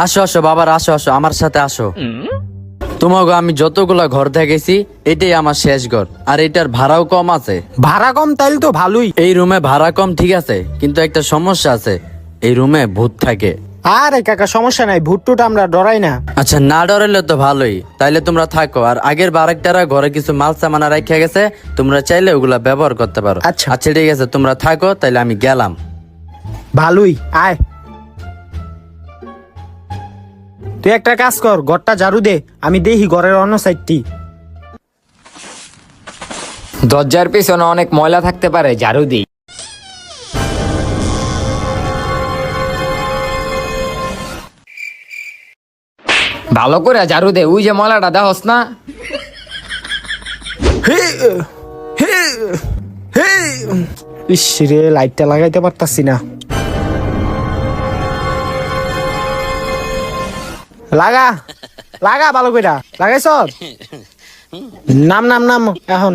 আসো আসো বাবার, আসো আসো আমার সাথে আসো। তোমাকে আমি যতগুলা ঘর দেখেছি এটাই আমার শেষ ঘর, আর এটার ভাড়াও কম আছে। ভাড়া কম তাইলে তো ভালোই। এই রুমে ভাড়া কম ঠিক আছে, কিন্তু একটা সমস্যা আছে, এই রুমে ভূত থাকে। আরে কাকা সমস্যা নাই, ভূত টুট আমরা ডরাই না। আচ্ছা না ডরাইলে তো ভালোই, তাইলে তোমরা থাকো। আর আগের বারেকটারা ঘরে কিছু মাল সামানা রাখা গেছে, তোমরা চাইলে ওগুলা ব্যবহার করতে পারো। আচ্ছা। আচ্ছা ঠিক আছে, তোমরা থাকো, তাইলে আমি গেলাম। ভালোই, আয়। তুই একটা কাজ কর, ঘরটা ঝাড়ু দে, আমি দেখি ঘরের অন্য সাইডটি। দরজার পিছনে অনেক ময়লা থাকতে পারে, ঝাড়ু দিই। ভালো করে ঝাড়ু দে, ওই যে ময়লাটা দেখস না। ইস রে, লাইটটা লাগাইতে পারতাছি না। লাগা লাগা ভালো কইরা লাগাইছ। নাম নাম নাম এখন।